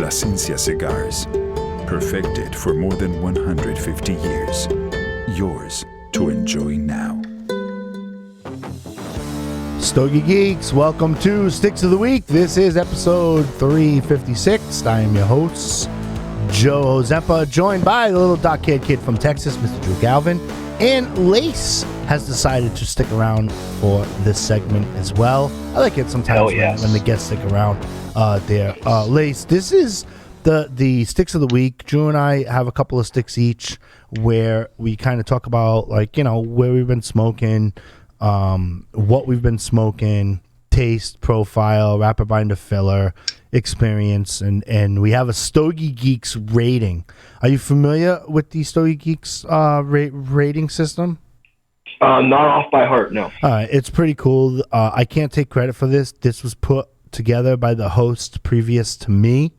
Plasencia cigars, perfected for more than 150 years. Yours to enjoy now. Stogie Geeks, welcome to Sticks of the Week. This is episode 356. I am your host, Joe Ozempa, joined by the little dark-haired kid from Texas, Mr. Drew Galvin. And Lace has decided to stick around for this segment as well. I like it sometimes when the guests stick around there. Lace, this is the Sticks of the Week. Drew and I have a couple of sticks each where we kind of talk about, like, you know, where we've been smoking, what we've been smoking, taste, profile, wrapper binder filler, experience, and we have a Stogie Geeks rating. Are you familiar with the Stogie Geeks rating system? Not off by heart, no. It's pretty cool. I can't take credit for this. This was put together by the host previous to me.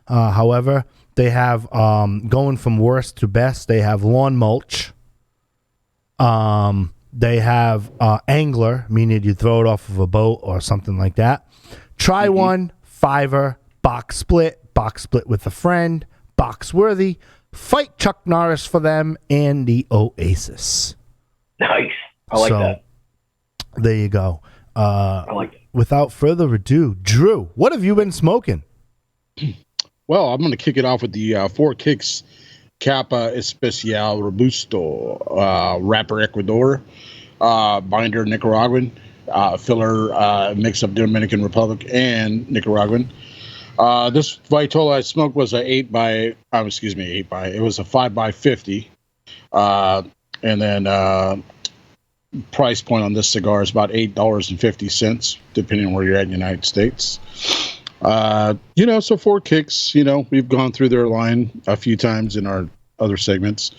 However, they have going from worst to best. They have lawn mulch. They have angler, meaning you throw it off of a boat or something like that. Try one, fiver, box split with a friend, box worthy, fight Chuck Norris for them, and the Oasis. Nice. I like that. There you go. I like it. Without further ado, Drew, what have you been smoking? Well, I'm going to kick it off with the Four Kicks Capa Especial Robusto wrapper Ecuador, binder Nicaraguan, filler mix of Dominican Republic and Nicaraguan. This Vitola I smoked was it was a 5x50. And then price point on this cigar is about $8.50, depending on where you're at in the United States. So Four Kicks, we've gone through their line a few times in our other segments.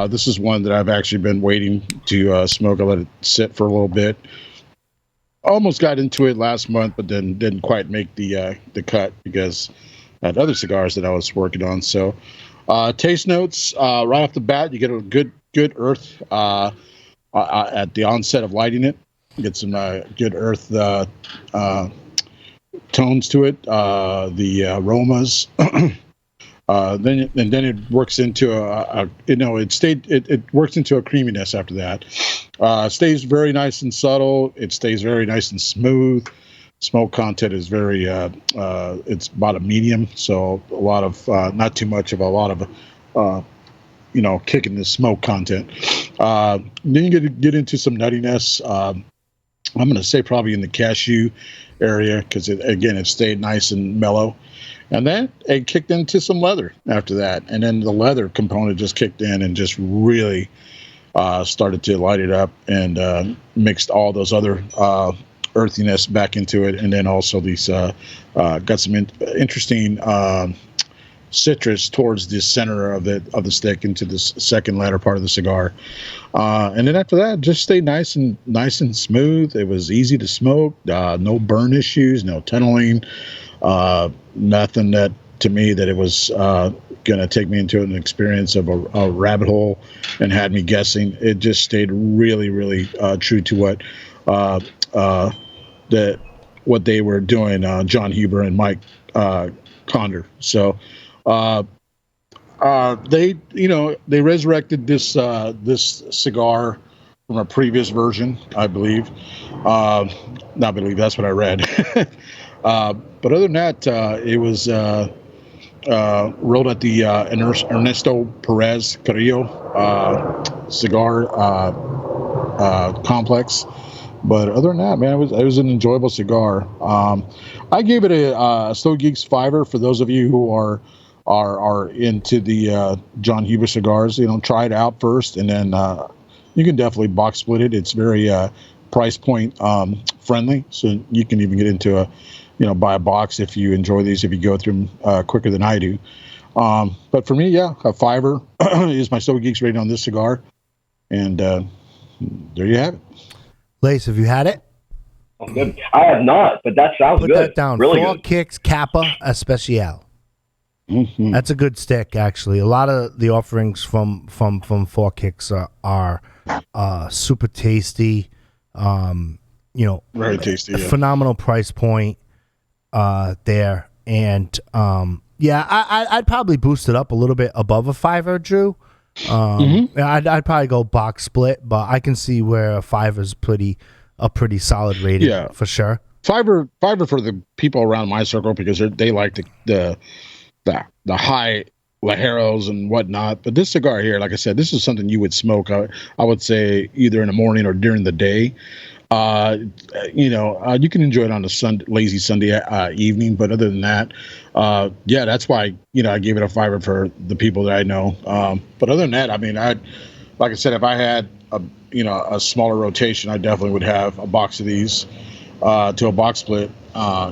This is one that I've actually been waiting to smoke. I let it sit for a little bit. Almost got into it last month, but then didn't quite make the cut because I had other cigars that I was working on. So taste notes, right off the bat, you get a good earth at the onset of lighting it. You get some good earth tones to it, the aromas. Then it works into it works into a creaminess after that. Stays very nice and subtle. It stays very nice and smooth. Smoke content is very it's about a medium, so a lot of not too much of a lot of kicking the smoke content. Then you get into some nuttiness. I'm going to say probably in the cashew area because it stayed nice and mellow. And then it kicked into some leather after that. And then the leather component just kicked in and just really started to light it up and mixed all those other earthiness back into it. And then also these got some interesting citrus towards the center of the stick into the second latter part of the cigar. And then after that, just stayed nice and smooth. It was easy to smoke, no burn issues, no tunneling, nothing that to me that it was going to take me into an experience of a rabbit hole and had me guessing. It just stayed really, really true to what they were doing, John Huber and Mike Conder. So they resurrected this cigar from a previous version, I believe. That's what I read. But other than that, it was rolled at the Ernesto Perez Carrillo cigar complex. But other than that, man, it was an enjoyable cigar. I gave it a Stogie Geeks fiver for those of you who are into the John Huber cigars. Try it out first, and then you can definitely box split it. It's very price point friendly, so you can even get into buy a box if you enjoy these, if you go through them quicker than I do. But for me, a fiver is my Stogie Geeks rating on this cigar, and there you have it. Lace, have you had it? Oh, good. I have not, but that sounds good. Put that down. Really Four good. Kicks Capa Especial. Mm-hmm. That's a good stick, actually. A lot of the offerings from Four Kicks are super tasty. Very tasty. Phenomenal price point there, and Yeah, I'd probably boost it up a little bit above a 5er, Drew. I'd probably go box split, but I can see where a 5 is a pretty solid rating for sure. Fiber for the people around my circle because they like the high Lanceros and whatnot. But this cigar here, like I said, this is something you would smoke. I would say either in the morning or during the day. You can enjoy it on a lazy Sunday evening, but other than that, that's why I gave it a 5 for the people that I know. But other than that, I mean, like I said, if I had a smaller rotation, I definitely would have a box of these to a box split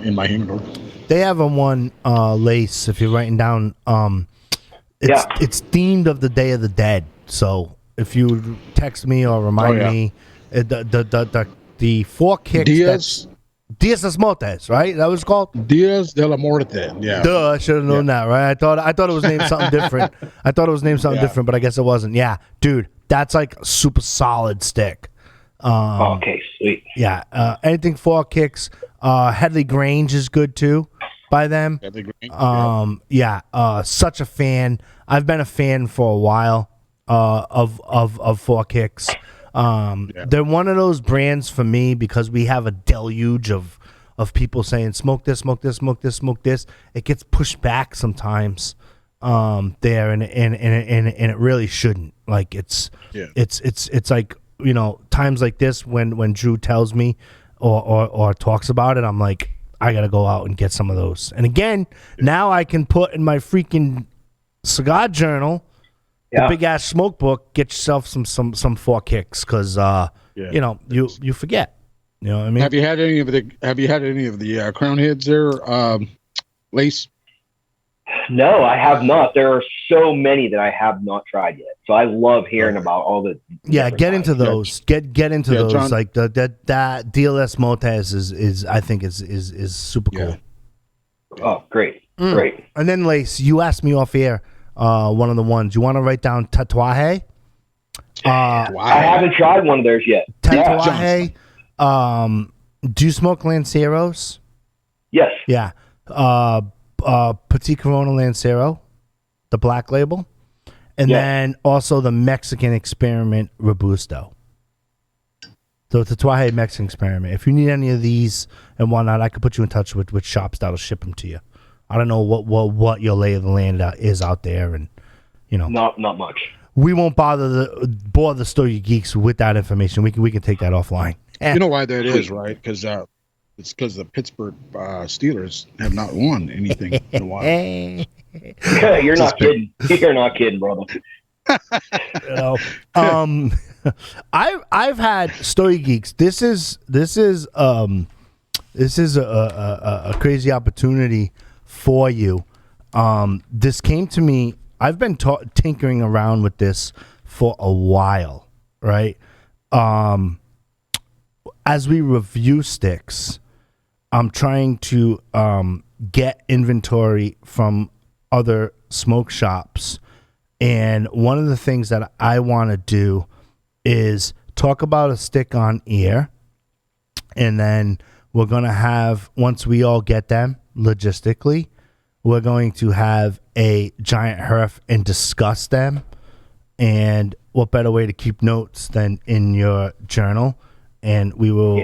in my humidor. They have a one lace. If you're writing down, it's themed of the Day of the Dead. So if you text me or remind me, the 4 kicks. Dias de Muertos, right? That was called Dias de la Muerte. Yeah. Duh, I should have known that, right? I thought it was named something different. Different, but I guess it wasn't. Yeah, dude, that's like a super solid stick. Okay, sweet. Yeah, anything 4 kicks. Headley Grange is good too by them. Headley Grange. Such a fan. I've been a fan for a while of 4 kicks. They're one of those brands for me because we have a deluge of people saying smoke this, smoke this, smoke this, smoke this. It gets pushed back sometimes there, and it really shouldn't. Like it's like times like this when Drew tells me or talks about it, I'm like, I gotta go out and get some of those. And again, now I can put in my freaking cigar journal. The big ass smoke book. Get yourself some 4 kicks because you forget. You know what I mean? Have you had any of the crown heads there, Lace? No, I have not. There are so many that I have not tried yet. So I love hearing about all the. Yeah, get into those. Get into those. John, like that DLS Motes is I think is super cool. Oh, great, great. And then Lace, you asked me off air. One of the ones you want to write down Tatuaje. I haven't tried one of theirs yet. Tatuaje. Do you smoke Lanceros? Yes. Yeah. Petite Corona Lancero, the black label, and then also the Mexican Experiment Robusto. So Tatuaje Mexican Experiment. If you need any of these and whatnot, I could put you in touch with shops that'll ship them to you. I don't know what your lay of the land is out there, and not much. We won't bore the Stogie Geeks with that information. We can take that offline. You know why that is, right? Because it's because the Pittsburgh Steelers have not won anything in a while. You're not kidding. You're not kidding, brother. I've had Stogie Geeks. This is a crazy opportunity for you. This came to me. I've been tinkering around with this for a while, right? As we review sticks, I'm trying to get inventory from other smoke shops, and one of the things that I want to do is talk about a stick on air, and then we're gonna have, once we all get them logistically, we're going to have a giant herf and discuss them. And what better way to keep notes than in your journal? And we will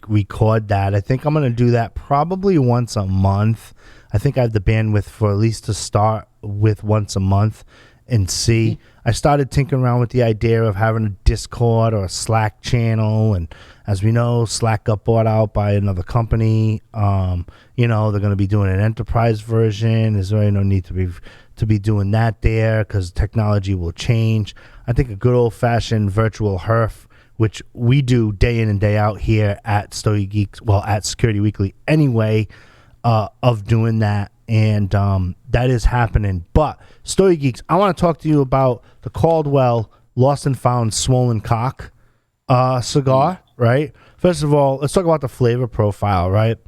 record that. I think I'm going to do that probably once a month. I think I have the bandwidth for at least to start with once a month and see. I started tinkering around with the idea of having a Discord or a Slack channel, and as we know, Slack got bought out by another company. They're going to be doing an enterprise version. There's really no need to be doing that there because technology will change. I think a good old-fashioned virtual herf, which we do day in and day out here at Stogie Geeks, at Security Weekly anyway, of doing that. And that is happening. But Stogie Geeks, I want to talk to you about the Caldwell Lost and Found Swollen Cock cigar, right? First of all, let's talk about the flavor profile, right?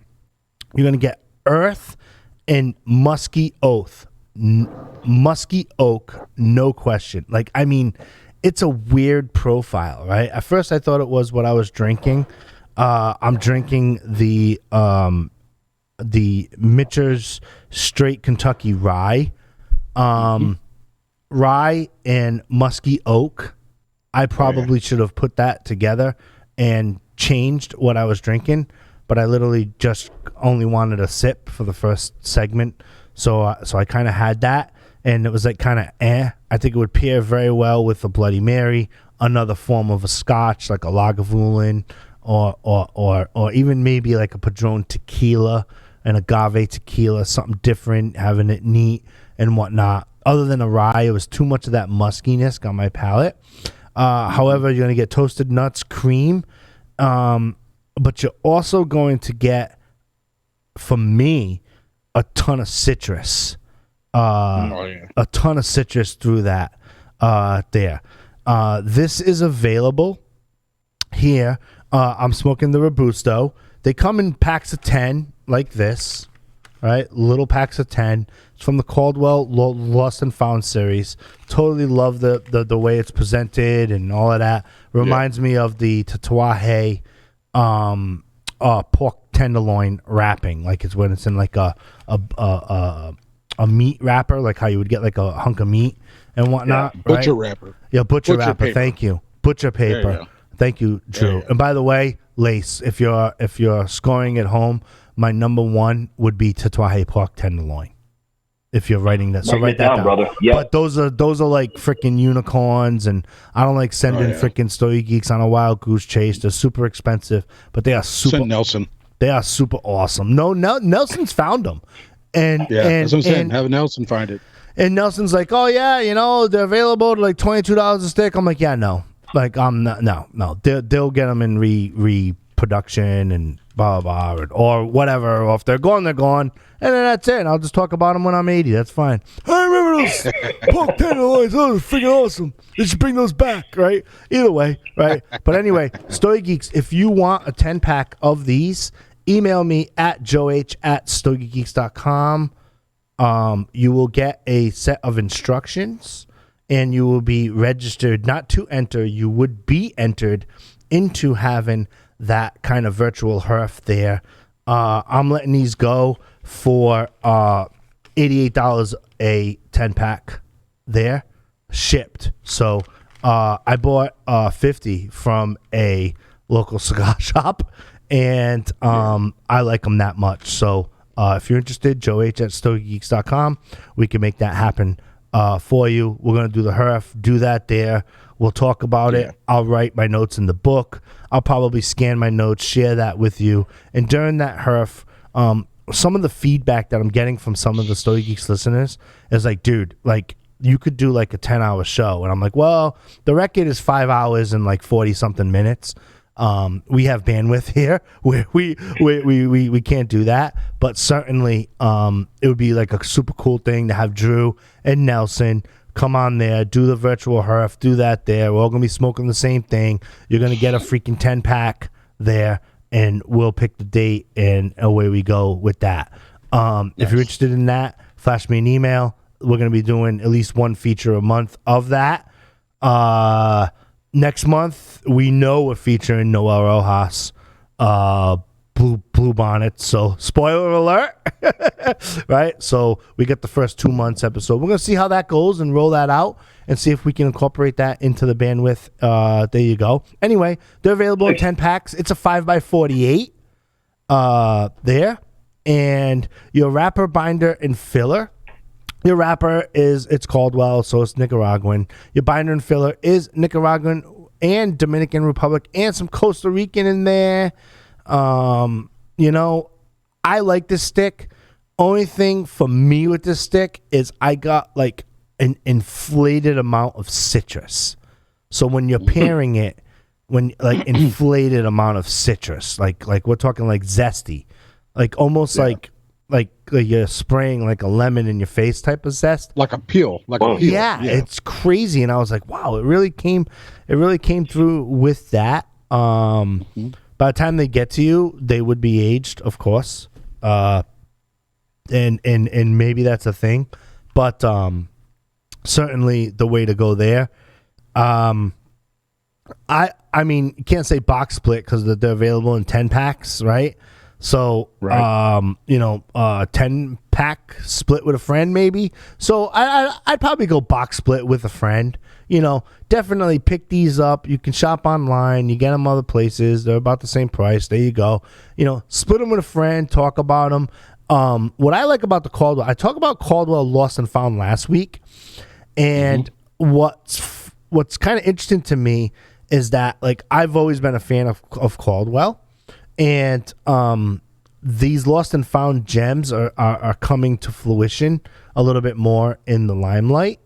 You're going to get earth and musky oak, no question. Like, I mean, it's a weird profile, right? At first, I thought it was what I was drinking. I'm drinking the Mitcher's Straight Kentucky Rye, rye and musky oak. I probably should have put that together and changed what I was drinking, but I literally just only wanted a sip for the first segment, so I kind of had that, and it was like kind of I think it would pair very well with a Bloody Mary, another form of a Scotch like a Lagavulin, or even maybe like a Padron tequila, an agave tequila, something different, having it neat and whatnot. Other than a rye, it was too much of that muskiness on my palate. However, you're going to get toasted nuts, cream, but you're also going to get, for me, a ton of citrus. A ton of citrus through that there. This is available here. I'm smoking the Robusto. They come in packs of 10 like this, right? Little packs of 10. It's from the Caldwell Lost and Found series. Totally love the way it's presented and all of that. Reminds me of the Tatuaje pork tenderloin wrapping, like it's when it's in like a meat wrapper, like how you would get like a hunk of meat and whatnot. Yeah, butcher wrapper. Yeah, butcher wrapper. Paper. Thank you, butcher paper. Thank you, Drew. And by the way, Lace, if you're scoring at home, my number one would be Tatuaje pork tenderloin. If you're writing that, so write that down, brother. Yeah. But those are like freaking unicorns, and I don't like sending freaking Stogie Geeks on a wild goose chase. They're super expensive, but they are super. Send Nelson. They are super awesome. No, Nelson's found them, and that's what I'm saying. Have Nelson find it. And Nelson's like, oh yeah, they're available to like $22 a stick. I'm like, yeah, no, like I'm not, no. They'll get them in reproduction and blah blah blah or whatever. Or if they're gone, they're gone. And then that's it. I'll just talk about them when I'm 80. That's fine. I remember those pork tenderloins. Those are freaking awesome. They should bring those back, right? Either way, right? But anyway, Stogie Geeks, if you want a 10-pack of these, email me at joeh@stogiegeeks.com. You will get a set of instructions, and you will be registered not to enter. You would be entered into having that kind of virtual herf there. I'm letting these go for $88 a 10-pack there, shipped. So I bought 50 from a local cigar shop, and I like them that much. So if you're interested, joeh@stogiegeeks.com. We can make that happen for you. We're going to do the herf, do that there. We'll talk about it. I'll write my notes in the book. I'll probably scan my notes, share that with you. And during that herf, some of the feedback that I'm getting from some of the Stogie Geeks listeners is like, dude, like you could do like a 10-hour show. And I'm like, well, the record is 5 hours and like 40 something minutes. We have bandwidth here where we can't do that, but certainly it would be like a super cool thing to have Drew and Nelson come on there, do the virtual herf, do that there. We're all gonna be smoking the same thing. You're gonna get a freaking 10-pack there, and we'll pick the date, and away we go with that. If you're interested in that, flash me an email. We're gonna be doing at least one feature a month of that. Next month, we know we're featuring Noel Rojas, Blue Bonnet. So, spoiler alert, right? So, we get the first 2 months episode. We're going to see how that goes and roll that out and see if we can incorporate that into the bandwidth. There you go. Anyway, they're available in 10 packs. It's a 5x48 there. And your wrapper, binder, and filler. Your wrapper it's Caldwell, so it's Nicaraguan. Your binder and filler is Nicaraguan and Dominican Republic and some Costa Rican in there. I like this stick. Only thing for me with this stick is I got like an inflated amount of citrus. So when you're pairing it, inflated amount of citrus, like we're talking like zesty, like almost like you're spraying like a lemon in your face type of zest, like a peel. Yeah, it's crazy. And I was like, wow, it really came through with that. By the time they get to you, they would be aged, of course, and maybe that's a thing, but certainly the way to go there. I mean, you can't say box split because they're available in 10 packs, right? So, Right. 10-pack split with a friend, maybe. So I'd probably go box split with a friend. Definitely pick these up. You can shop online. You get them other places. They're about the same price. There you go. Split them with a friend. Talk about them. What I like about the Caldwell, I talked about Caldwell Lost and Found last week, and what's kind of interesting to me is that, like, I've always been a fan of Caldwell, and these Lost and Found gems are coming to fruition a little bit more in the limelight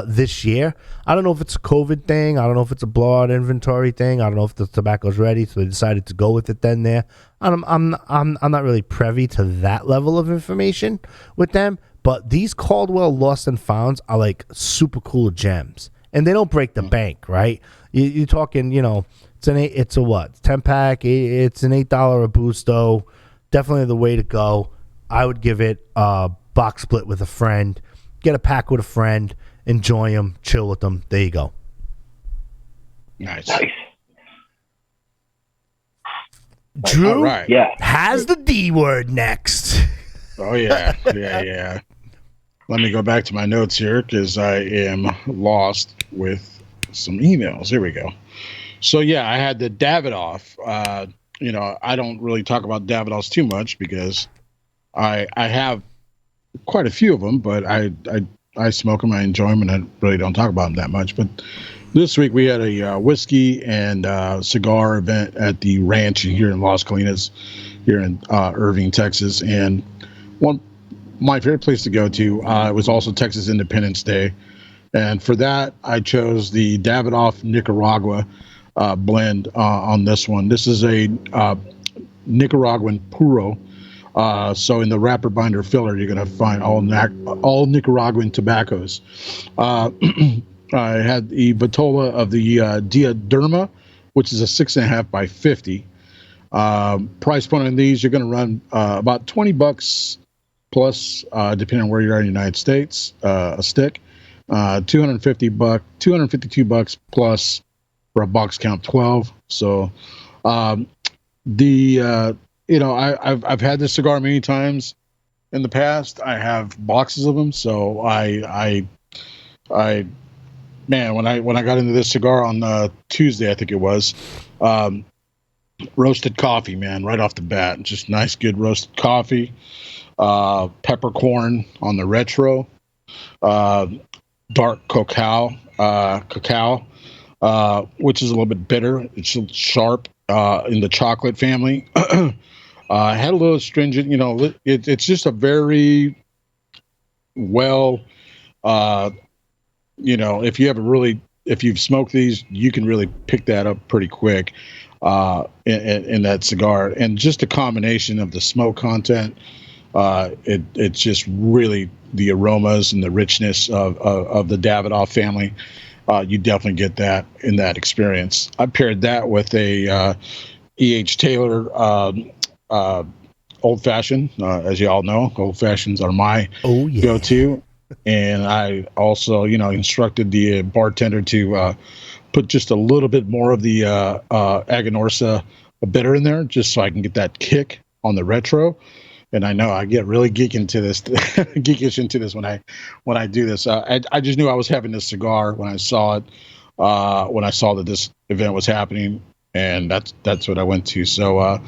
this year. I don't know if it's a COVID thing. I don't know if it's a blowout inventory thing. I don't know if the tobacco's ready, so they decided to go with it then there. I'm not really privy to that level of information with them, but these Caldwell Lost and Founds are like super cool gems, and they don't break the bank, right? You're talking, it's a what? 10-pack. It's an $8 Robusto. Definitely the way to go. I would give it a box split with a friend. Get a pack with a friend. Enjoy them. Chill with them. There you go. Nice. Drew right. has the D word next. Oh, yeah. Yeah. Let me go back to my notes here because I am lost with some emails. Here we go. So, yeah, I had the Davidoff. I don't really talk about Davidoffs too much because I have quite a few of them, but I smoke them, I enjoy them, and I really don't talk about them that much. But this week we had a whiskey and cigar event at the ranch here in Las Colinas, here in Irving, Texas. And my favorite place to go to was also Texas Independence Day. And for that, I chose the Davidoff Nicaragua blend on this one. This is a Nicaraguan puro. So in the wrapper binder filler, you're going to find all Nicaraguan tobaccos. I had the Vitola of the Diaderma, which is a 6.5 by 50. Price point on these, you're going to run about $20 plus, depending on where you are in the United States, a stick. $252 plus for a box count 12. So I've had this cigar many times in the past. I have boxes of them. So man, when I got into this cigar on Tuesday, I think it was, roasted coffee, man, right off the bat. Just nice, good roasted coffee, peppercorn on the retro, dark cacao, which is a little bit bitter. It's sharp in the chocolate family. Had a little astringent, it's just a very well, if you've smoked these, you can really pick that up pretty quick in that cigar. And just a combination of the smoke content, it's just really the aromas and the richness of the Davidoff family. You definitely get that in that experience. I paired that with a E.H. Taylor old fashioned. As you all know, old fashions are my go-to. And I also, instructed the bartender to put just a little bit more of the Aganorsa bitter in there, just so I can get that kick on the retro. And I know I get really geekish into this when I do this. I just knew I was having this cigar when I saw it, when I saw that this event was happening, and that's what I went to. So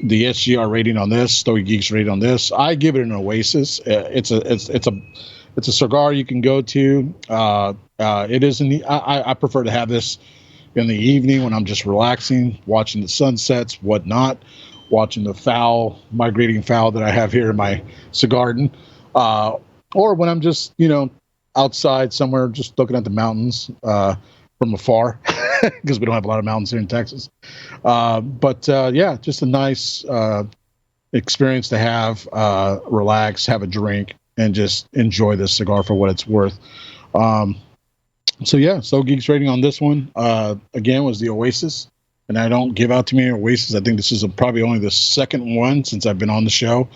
the SGR rating on this, Stogie Geeks rating on this, I give it an Oasis. It's a cigar you can go to. It is I prefer to have this in the evening when I'm just relaxing, watching the sunsets, whatnot, watching the migrating fowl that I have here in my cigar garden, or when I'm just, outside somewhere, just looking at the mountains from afar, because we don't have a lot of mountains here in Texas. Yeah, just a nice experience to have, relax, have a drink, and just enjoy this cigar for what it's worth. So Geeks rating on this one, again, was the Oasis. And I don't give out too many Oasis. I think this is probably only the second one since I've been on the show.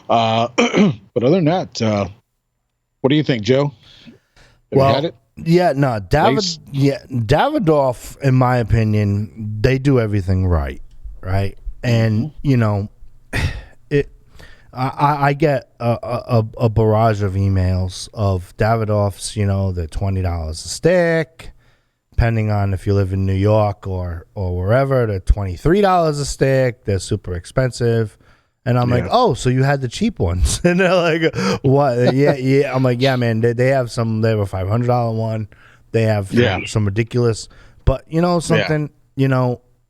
But other than that, what do you think, Joe? Have you had it? Yeah, no, Davidoff, in my opinion, they do everything right? And I get a barrage of emails of Davidoffs. They're $20 a stick. Depending on if you live in New York or wherever, they're $23 a stick. They're super expensive. And I'm like, oh, so you had the cheap ones? And they're like, what? Yeah. I'm like, yeah, man. They have some. They have a $500 one. They have some ridiculous. But something.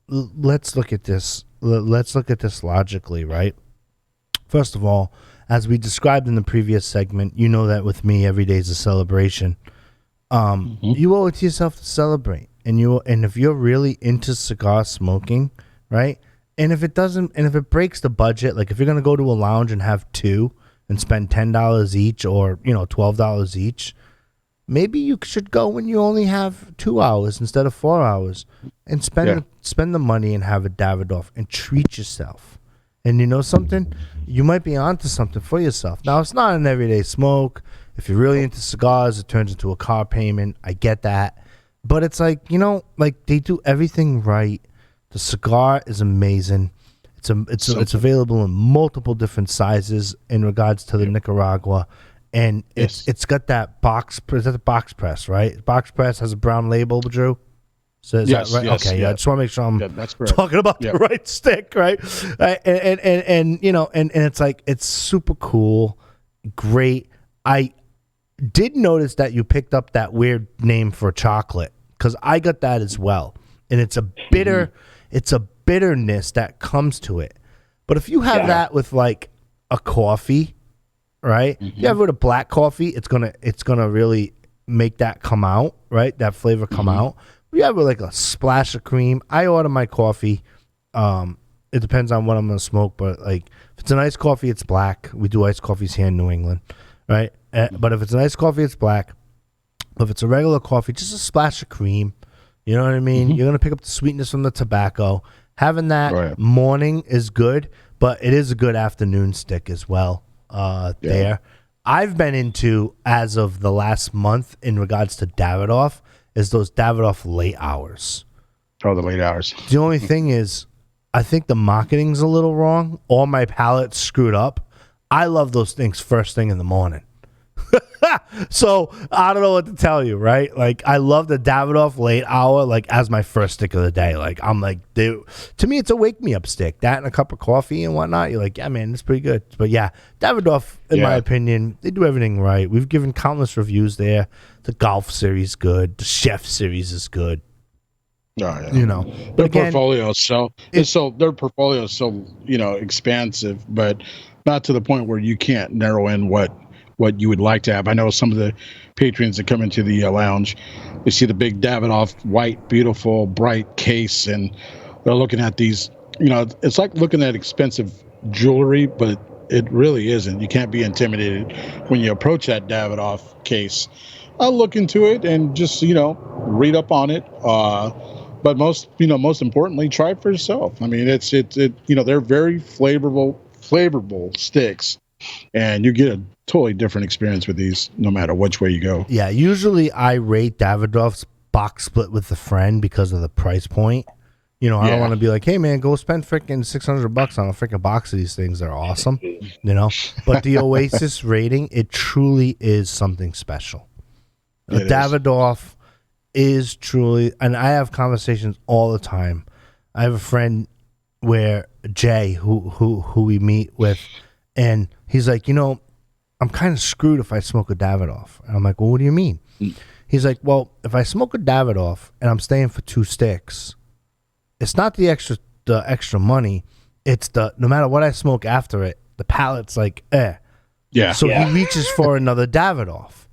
Let's look at this. Let's look at this logically, right? First of all, as we described in the previous segment, you know that with me, every day is a celebration. You owe it to yourself to celebrate, and if you're really into cigar smoking, right? And if it breaks the budget, like if you're gonna go to a lounge and have two and spend $10 each, or $12 each, maybe you should go when you only have 2 hours instead of 4 hours, and spend the money and have a Davidoff and treat yourself. And you know something? You might be onto something for yourself. Now, it's not an everyday smoke. If you're really into cigars, it turns into a car payment. I get that. But it's like, they do everything right. The cigar is amazing. It's available in multiple different sizes in regards to the Nicaragua. And it's got that box. Is that the box press, right? Box press has a brown label, Drew. So is that right? Yes, okay, I just want to make sure I'm that's talking about the right stick, right? And it's like, it's super cool, great. I did notice that you picked up that weird name for chocolate, because I got that as well, and it's a bitterness that comes to it. But if you have that with like a coffee, right? You have it with a black coffee, it's gonna really make that come out, right? That flavor come out. You have like a splash of cream. I order my coffee. It depends on what I'm gonna smoke, but like if it's an iced coffee, it's black. We do iced coffees here in New England, right? But if it's an iced coffee, it's black. If it's a regular coffee, just a splash of cream. You know what I mean? You're gonna pick up the sweetness from the tobacco. Having that morning is good, but it is a good afternoon stick as well. There, I've been into, as of the last month, in regards to Davidoff, is those Davidoff late hours. Oh, the late hours. The only thing is, I think the marketing's a little wrong, or my palate's screwed up. I love those things first thing in the morning. So I don't know what to tell you, right? Like, I love the Davidoff late hour, like, as my first stick of the day. Like, I'm like, dude, to me, it's a wake me up stick. That and a cup of coffee and whatnot. You're like, yeah, man, it's pretty good. But yeah, Davidoff, in my opinion, they do everything right. We've given countless reviews there. The golf series good. The chef series is good. Oh, yeah. Their portfolio is so expansive, but not to the point where you can't narrow in what you would like to have. I know some of the patrons that come into the lounge, they see the big Davidoff white, beautiful, bright case, and they're looking at these. It's like looking at expensive jewelry, but it really isn't. You can't be intimidated when you approach that Davidoff case. I'll look into it and just read up on it. But most importantly, try it for yourself. I mean, they're very flavorful sticks, and you get a totally different experience with these no matter which way you go. Yeah, usually I rate Davidoff's box split with a friend because of the price point. I don't want to be like, hey man, go spend freaking $600 on a freaking box of these things. They're awesome, But the Oasis rating, it truly is something special. Davidoff is truly, and I have conversations all the time. I have a friend where Jay, who we meet with, and he's like, I'm kind of screwed if I smoke a Davidoff. And I'm like, well, what do you mean? He's like, well, if I smoke a Davidoff and I'm staying for 2 sticks, it's not the extra money. It's no matter what I smoke after it, the palate's like, Yeah. So he reaches for another Davidoff.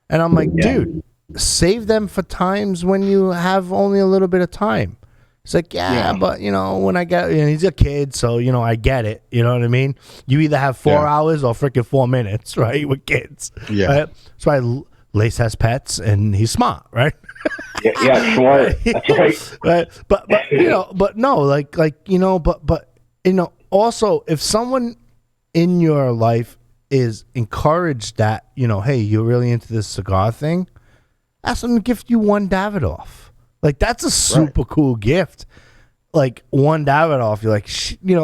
And I'm like, dude, save them for times when you have only a little bit of time. It's like, but, when I get, he's a kid, so, I get it. You know what I mean? You either have 4 hours or freaking 4 minutes, right, with kids. Yeah. Right? That's why Lace has pets, and he's smart, right? Smart. That's right. Right. But but no, but also, if someone in your life is encouraged that, hey, you're really into this cigar thing, ask them to gift you 1 Davidoff. Like, that's a super cool gift. Like, 1 Davidoff, you're like,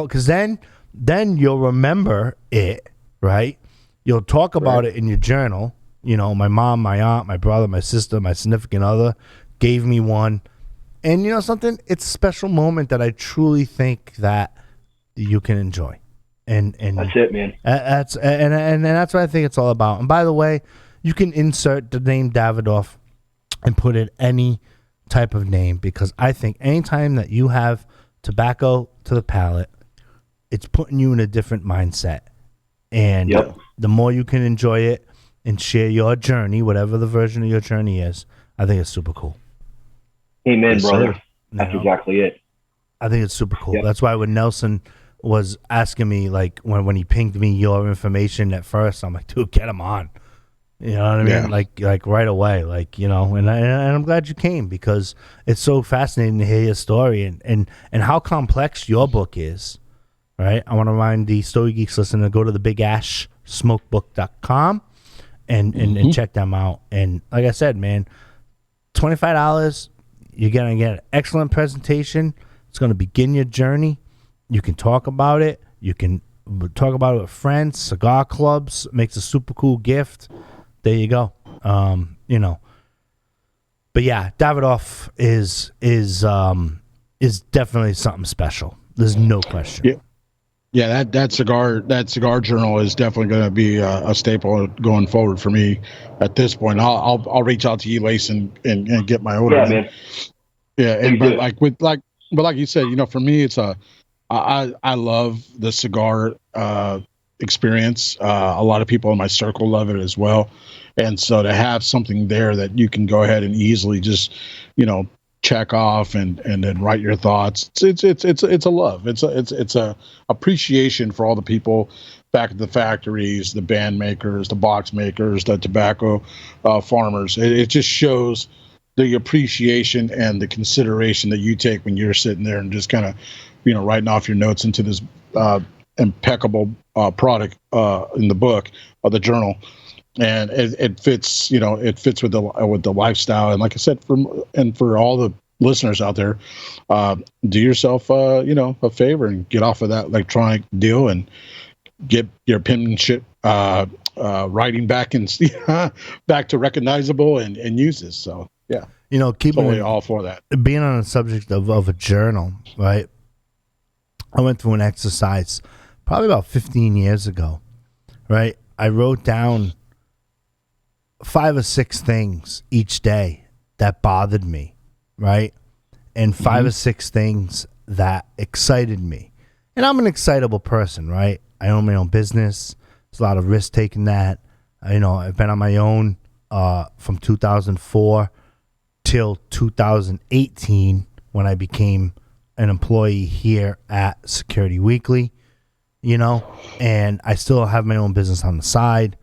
because then then you'll remember it, right? You'll talk about it in your journal. You know, my mom, my aunt, my brother, my sister, my significant other gave me one. And you know something? It's a special moment that I truly think that you can enjoy. And that's it, man. That's what I think it's all about. And by the way, you can insert the name Davidoff and put it any type of name, because I think anytime that you have tobacco to the palate, it's putting you in a different mindset. And the more you can enjoy it and share your journey, whatever the version of your journey is, I think it's super cool. Amen, Yes, brother. sir. That's exactly it. I think it's super cool. That's why when Nelson was asking me, like, when he pinged me your information at first, I'm like, dude, get him on. You know what I mean? Yeah. Like right away, like, you know, and I'm glad you came, because it's so fascinating to hear your story and how complex your book is, right? I want to remind the Stogie Geeks listener to go to the BigAshSmokebook.com and check them out. And like I said, man, $25, you're going to get an excellent presentation. It's going to begin your journey. You can talk about it. You can talk about it with friends, cigar clubs, makes a super cool gift. There you go. You know, but yeah, Davidoff is definitely something special. There's no question. Yeah, that cigar journal is definitely going to be a staple going forward for me at this point. I'll reach out to you, Lace, and get my order. Yeah, man. Yeah, and but like you said, you know, for me, it's I love the cigar experience. A lot of people in my circle love it as well, and so to have something there that you can go ahead and easily just, you know, check off and then write your thoughts. It's a love. It's a appreciation for all the people back at the factories, the band makers, the box makers, the tobacco farmers. It just shows the appreciation and the consideration that you take when you're sitting there and just kind of, you know, writing off your notes into this impeccable product in the book or the journal. And it fits, you know, it fits with the lifestyle. And like I said, for all the listeners out there, do yourself, you know, a favor and get off of that electronic deal and get your penmanship writing back and back to recognizable and use this. So yeah, you know, totally all for that. Being on the subject of a journal, right? I went through an exercise probably about 15 years ago, right? I wrote down 5 or 6 things each day that bothered me, right? And 5 or 6 things that excited me. And I'm an excitable person, right? I own my own business. There's a lot of risk taking that. You know, I've been on my own from 2004 till 2018 when I became an employee here at Security Weekly, you know, and I still have my own business on the side.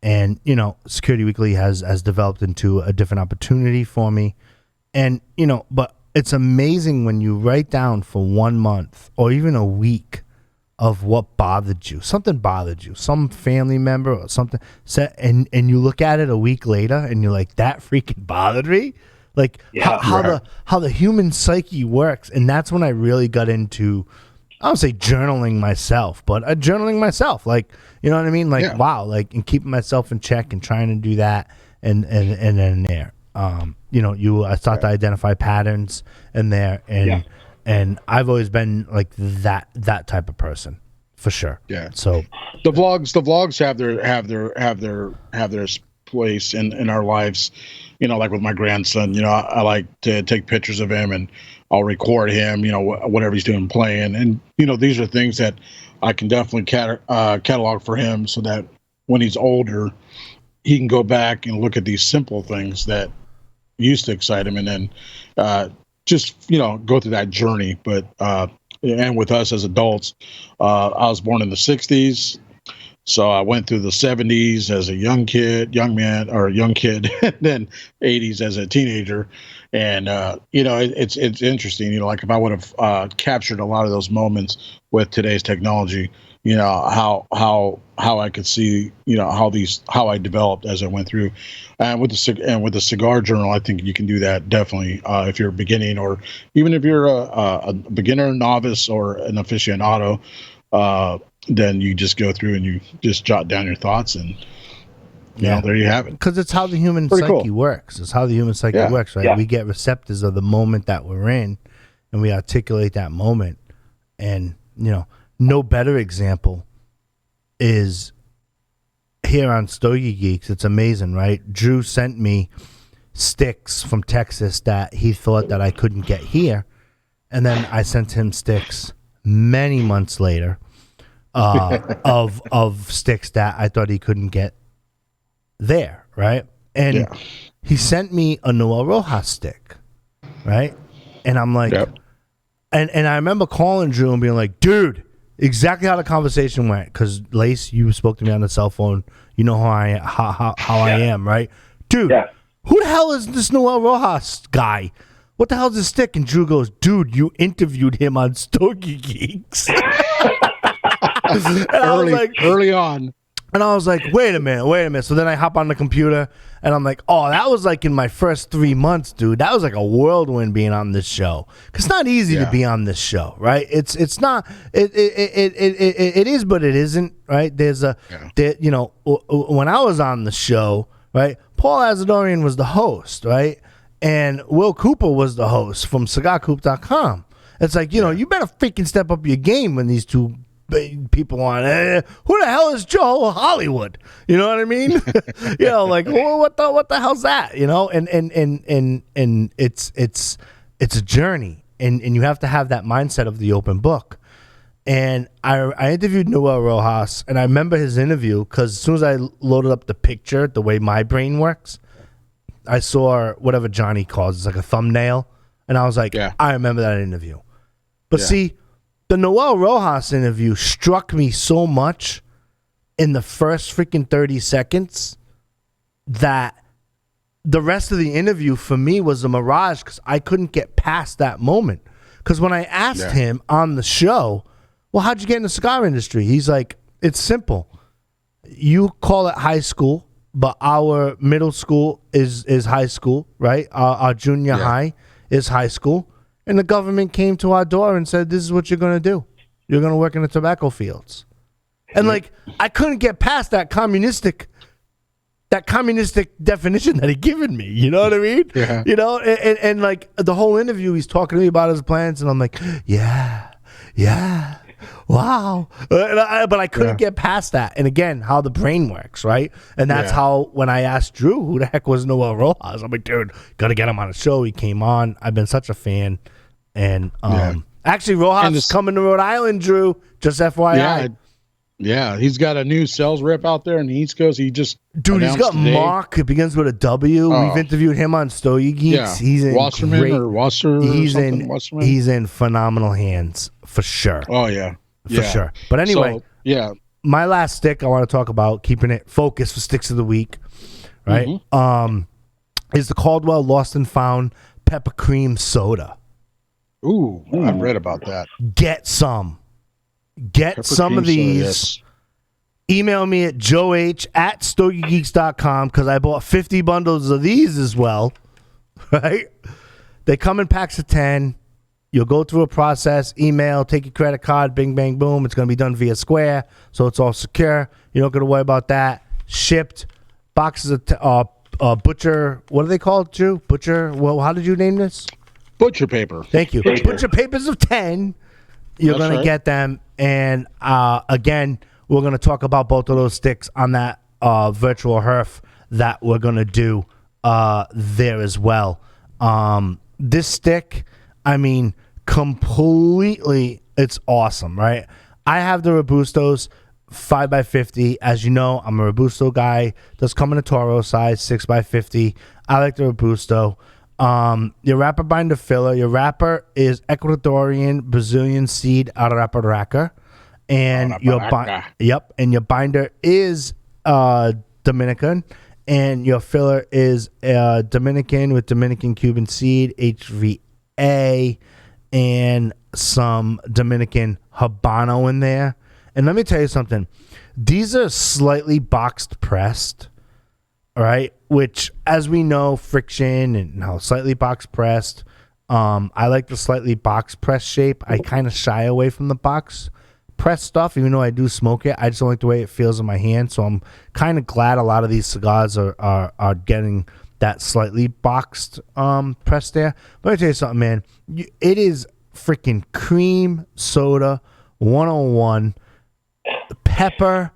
And, you know, Security Weekly has developed into a different opportunity for me. And, you know, but it's amazing when you write down for 1 month or even a week of what bothered you. Something bothered you. Some family member or something. And you look at it a week later and you're like, that freaking bothered me? Like how the human psyche works. And that's when I really got into, I don't say journaling myself, but journaling myself. Like, you know what I mean? Like, wow, like, and keeping myself in check and trying to do that. And then there, you know, I start to identify patterns in there. And I've always been like that type of person for sure. Yeah. So the vlogs have their place in our lives. You know, like with my grandson, you know, I like to take pictures of him and I'll record him, you know, whatever he's doing playing. And, you know, these are things that I can definitely catalog for him so that when he's older, he can go back and look at these simple things that used to excite him and then just, you know, go through that journey. But, and with us as adults, I was born in the 60s. So I went through the 70s as a young kid, and then 80s as a teenager. And, you know, it's interesting, you know, like if I would have captured a lot of those moments with today's technology, you know, how I could see, you know, how I developed as I went through. And with the cigar journal, I think you can do that definitely if you're beginning, or even if you're a beginner, novice, or an aficionado. then you just go through and you just jot down your thoughts, and you know, there you have it. Because it's how the human psyche works. It's how the human psyche works, right? Yeah. We get receptors of the moment that we're in, and we articulate that moment. And, you know, no better example is here on Stogie Geeks. It's amazing, right? Drew sent me sticks from Texas that he thought that I couldn't get here. And then I sent him sticks many months later of sticks that I thought he couldn't get there, right? And he sent me a Noel Rojas stick, right? And I'm like, and I remember calling Drew and being like, dude, exactly how the conversation went, because Lace, you spoke to me on the cell phone. You know how I am, right? Dude, who the hell is this Noel Rojas guy? What the hell is this stick? And Drew goes, dude, you interviewed him on Stogie Geeks. Early on. And I was like, wait a minute. So then I hop on the computer and I'm like, oh, that was like in my first 3 months, dude. That was like a whirlwind being on this show. Cause it's not easy to be on this show, right? It's not, it is, but it isn't, right? There's you know, when I was on the show, right? Paul Azadorian was the host, right? And Will Cooper was the host from cigarcoop.com. It's like, you know, you better freaking step up your game when these two people on who the hell is Joe Hollywood? You know what I mean? You know, like, well, what the hell's that? You know, and it's a journey, and you have to have that mindset of the open book. And I interviewed Noel Rojas, and I remember his interview because as soon as I loaded up the picture, the way my brain works, I saw whatever Johnny calls it's like a thumbnail, and I was like, I remember that interview. But see, the Noel Rojas interview struck me so much in the first freaking 30 seconds that the rest of the interview for me was a mirage because I couldn't get past that moment. Because when I asked him on the show, well, how'd you get in the cigar industry? He's like, it's simple. You call it high school, but our middle school is high school, right? Our junior high is high school. And the government came to our door and said, this is what you're going to do. You're going to work in the tobacco fields. And like, I couldn't get past that communistic definition that he given me. You know what I mean? Yeah. You know, and like the whole interview, he's talking to me about his plans. And I'm like, yeah. Wow. But I couldn't get past that. And again, how the brain works, right? And that's how, when I asked Drew, who the heck was Noel Rojas? I'm like, dude, got to get him on a show. He came on. I've been such a fan. And actually, Rojas is coming to Rhode Island, Drew. Just FYI. Yeah, he's got a new sales rep out there in the East Coast. He just he's got today. Mark. It begins with a W. We've interviewed him on Stogie Geeks. Yeah. He's in He's in phenomenal hands for sure. Oh yeah, for sure. But anyway, my last stick I want to talk about, keeping it focused for sticks of the week, right? Is the Caldwell Lost and Found Pepper Cream Soda. Ooh, I've read about that. Get some. Get Pepper some of these. Soda, Email me at joeh@stogiegeeks.com because I bought 50 bundles of these as well. Right? They come in packs of 10. You'll go through a process, email, take your credit card, bing, bang, boom. It's going to be done via Square, so it's all secure. You're not going to worry about that. Shipped. Boxes of butcher. What are they called, Drew? Butcher. Well, how did you name this? Butcher paper. Thank you. Butcher papers of 10. You're going to get them. And again, we're going to talk about both of those sticks on that virtual herf that we're going to do there as well. This stick, I mean, completely, it's awesome, right? I have the Robustos 5x50. As you know, I'm a Robusto guy. Does come in a Toro size, 6x50. I like the Robusto. Your wrapper binder filler. Your wrapper is Ecuadorian Brazilian seed Arapiraca, and your binder is Dominican, and your filler is Dominican with Dominican Cuban seed HVA, and some Dominican Habano in there. And let me tell you something. These are slightly boxed pressed. All right, which, as we know, friction and slightly box pressed. I like the slightly box press shape. I kind of shy away from the box pressed stuff, even though I do smoke it. I just don't like the way it feels in my hand. So I'm kind of glad a lot of these cigars are getting that slightly boxed press there. But let me tell you something, man. It is freaking cream soda 101. Pepper,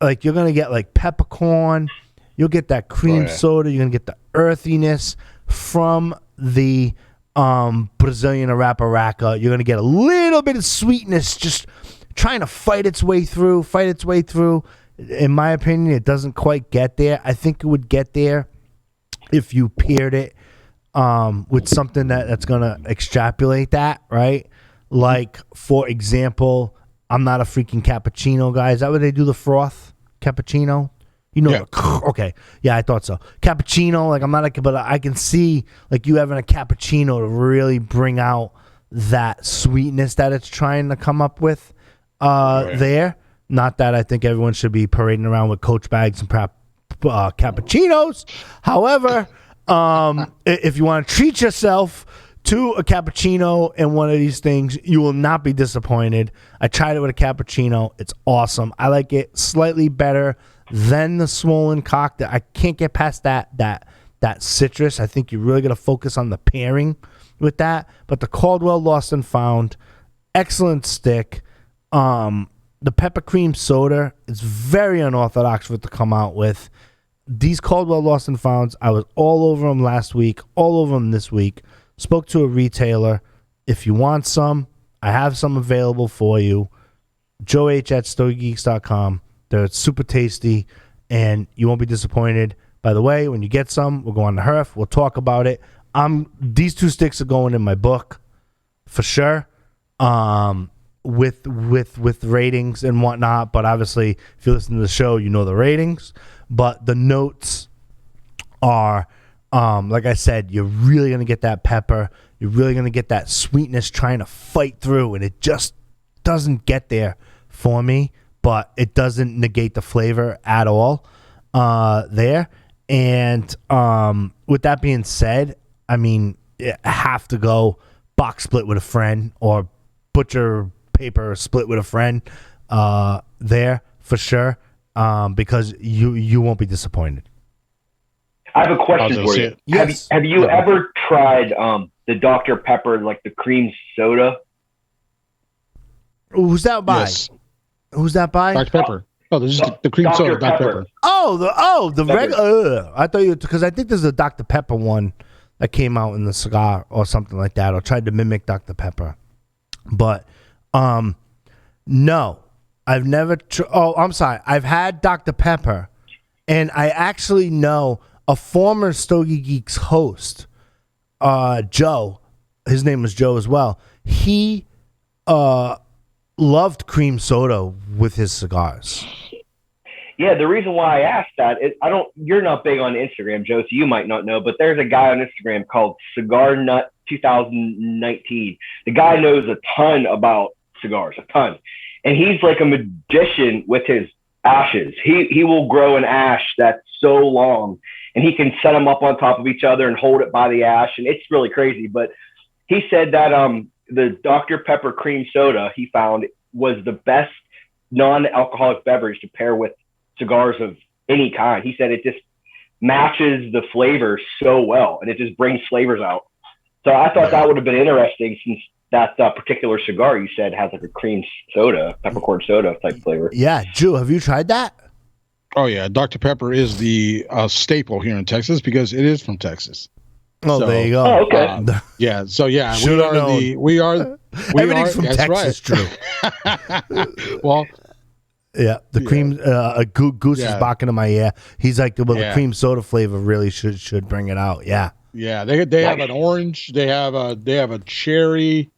like you're gonna get like peppercorn. You'll get that cream soda. You're gonna get the earthiness from the Brazilian Arapiraca. You're gonna get a little bit of sweetness, just trying to fight its way through. In my opinion, it doesn't quite get there. I think it would get there if you paired it with something that's gonna extrapolate that, right? Like, for example, I'm not a freaking cappuccino guy. Is that what they do, the froth cappuccino? You know, okay. Yeah, I thought so. Cappuccino, like I'm not like, but I can see like you having a cappuccino to really bring out that sweetness that it's trying to come up with there. Not that I think everyone should be parading around with Coach bags and cappuccinos. However, if you want to treat yourself to a cappuccino and one of these things, you will not be disappointed. I tried it with a cappuccino. It's awesome. I like it slightly better than the swollen cock. I can't get past that citrus. I think you're really going to focus on the pairing with that. But the Caldwell Lost and Found, excellent stick. The pepper cream soda is very unorthodox for it to come out with. These Caldwell Lost and Founds, I was all over them last week, all over them this week. Spoke to a retailer. If you want some, I have some available for you. Joe H at StogieGeeks.com. They're super tasty, and you won't be disappointed. By the way, when you get some, we'll go on the Herf. We'll talk about it. These two sticks are going in my book for sure, with ratings and whatnot. But obviously, if you listen to the show, you know the ratings. But the notes are, like I said, you're really going to get that pepper. You're really going to get that sweetness trying to fight through, and it just doesn't get there for me. But it doesn't negate the flavor at all there. And with that being said, I mean, I have to go box split with a friend or butcher paper split with a friend there for sure, because you won't be disappointed. I have a question for you. Yes. Have you ever tried the Dr. Pepper, like the cream soda? Who's that by? Yes. Who's that by? Dr. Pepper. Oh, this is the cream soda, Dr. Pepper. The regular. I thought because I think there's a Dr. Pepper one that came out in the cigar or something like that, or tried to mimic Dr. Pepper. But no, I've never. I'm sorry. I've had Dr. Pepper, and I actually know a former Stogie Geeks host, Joe. His name was Joe as well. He loved cream soda with his cigars. Yeah, the reason why I asked that is you're not big on Instagram, Joe, so you might not know, but there's a guy on Instagram called Cigar Nut 2019. The guy knows a ton about cigars, a ton. And he's like a magician with his ashes. He will grow an ash that's so long, and he can set them up on top of each other and hold it by the ash, and it's really crazy. But he said that the Dr. Pepper cream soda he found was the best non-alcoholic beverage to pair with cigars of any kind. He said it just matches the flavor so well, and it just brings flavors out. So I thought that would have been interesting, since that particular cigar you said has like a cream soda, peppercorn soda type flavor. Yeah, Drew, have you tried that? Oh yeah, Dr. Pepper is the staple here in Texas because it is from Texas. Oh, so, there you go. Oh, okay. Yeah. So yeah, we are everything's from Texas, right. True. Well, yeah, the cream Goose is barking in my ear. He's like, well, the cream soda flavor really should bring it out. Yeah. Yeah, they have an orange, they have a cherry,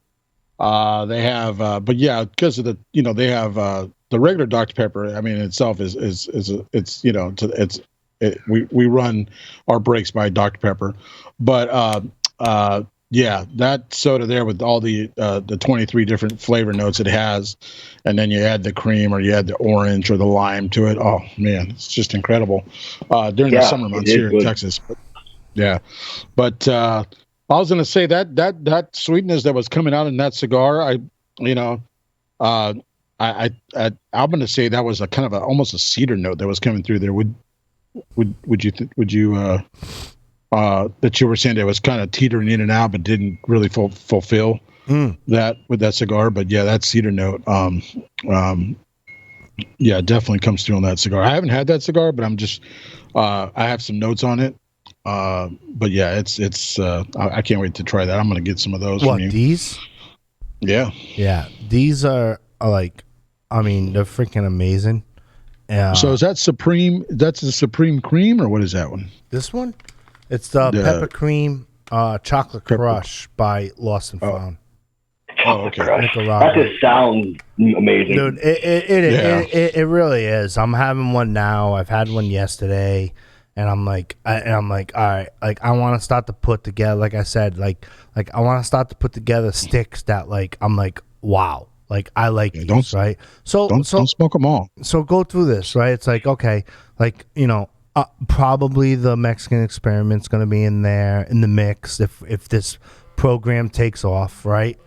they have but yeah, because of they have the regular Dr. Pepper. I mean, itself we run our breaks by Dr. Pepper, but yeah, that soda there with all the 23 different flavor notes it has, and then you add the cream or you add the orange or the lime to it. Oh man, it's just incredible during the summer months here in Texas. But, yeah, but I was gonna say that sweetness that was coming out in that cigar, I I'm going to say that was a kind of almost a cedar note that was coming through there. Would you that you were saying it was kind of teetering in and out, but didn't really fulfill that with that cigar? But yeah, that cedar note, yeah, it definitely comes through on that cigar. I haven't had that cigar, but I'm just I have some notes on it. But yeah, it's I can't wait to try that. I'm going to get some of those. What, from you. These? Yeah. These are like, I mean, they're freaking amazing. So is that Supreme? That's the Supreme Cream, or what is that one? This one? It's the Pepper Cream Chocolate Crush by Lost and Found. Oh, okay. Nicaragua. That just sounds amazing. Dude, it really is. I'm having one now. I've had one yesterday, and I'm like, all right, like I want to start to put together, like I said, like I want to start to put together sticks that like I'm like, wow, like I like these, right? So don't smoke them all. So go through this, right? It's like, okay, like, you know, probably the Mexican experiment's going to be in there in the mix if this program takes off, right?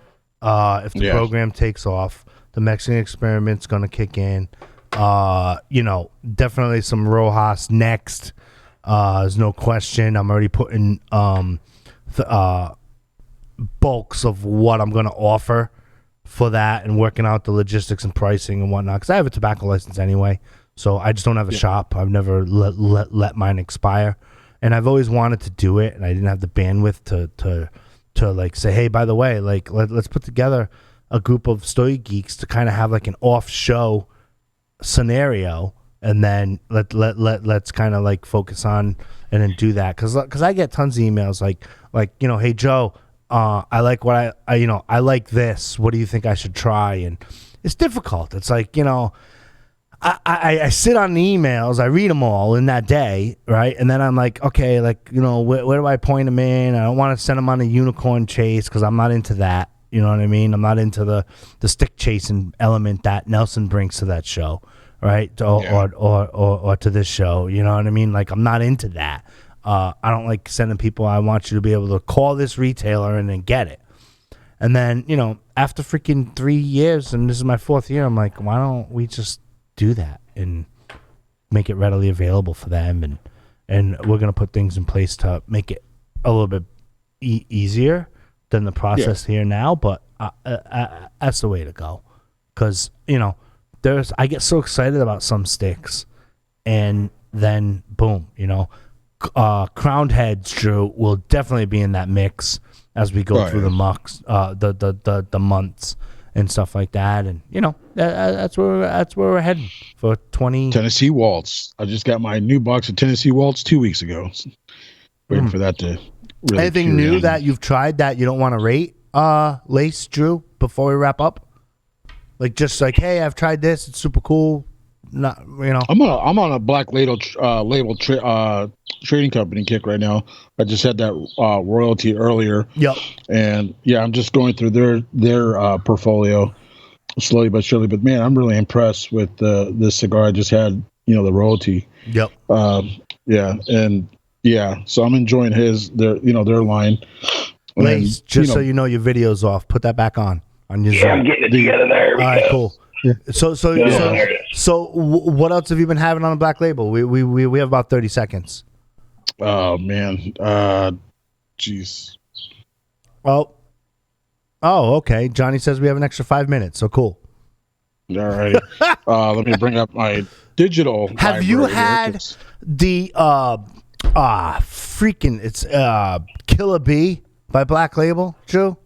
If the program takes off, the Mexican experiment's going to kick in. You know, definitely some Rojas next. There's no question. I'm already putting bulks of what I'm going to offer for that and working out the logistics and pricing and whatnot, because I have a tobacco license anyway. So I just don't have a shop. I've never let mine expire, and I've always wanted to do it, and I didn't have the bandwidth to like say, hey, by the way, like let's put together a group of Stogie Geeks to kind of have like an off show scenario, and then let's kind of like focus on and then do that, because I get tons of emails like you know, hey Joe, I like what I you know, I like this. What do you think I should try? And it's difficult. It's like, you know, I sit on the emails, I read them all in that day, right? And then I'm like, okay, like, you know, where do I point them in? I don't want to send them on a unicorn chase because I'm not into that. You know what I mean? I'm not into the stick chasing element that Nelson brings to that show, right? Or to this show. You know what I mean? Like, I'm not into that. I don't like sending people. I want you to be able to call this retailer and then get it. And then, you know, after freaking 3 years, and this is my 4th year, I'm like, why don't we just do that and make it readily available for them, and we're going to put things in place to make it a little bit easier than the process here now, but that's the way to go, because, you know, I get so excited about some sticks, and then boom, you know, crowned heads, Drew, will definitely be in that mix as we go through the months and stuff like that, and you know, that's where we're heading for 20. Tennessee Waltz. I just got my new box of Tennessee Waltz 2 weeks ago. Waiting for that to really. Anything new that you've tried that you don't want to rate, Lace, Drew, before we wrap up? Like, just like, hey, I've tried this, it's super cool. Not, you know, I'm on a Black Label trading company kick right now. I just had that royalty earlier. Yep. And yeah, I'm just going through their portfolio slowly but surely. But man, I'm really impressed with this cigar I just had. You know, the royalty. Yep. Yeah, and yeah, so I'm enjoying their line. Lace, just so you know, your video's off. Put that back on your Zoom. I'm getting it together there. All right, cool. Yeah. So what else have you been having on a Black Label? We have about 30 seconds. Oh man, jeez. Well, okay. Johnny says we have an extra 5 minutes, so cool. All right. Let me bring up my digital. Have you had the freaking it's Killer Bee by Black Label, Drew?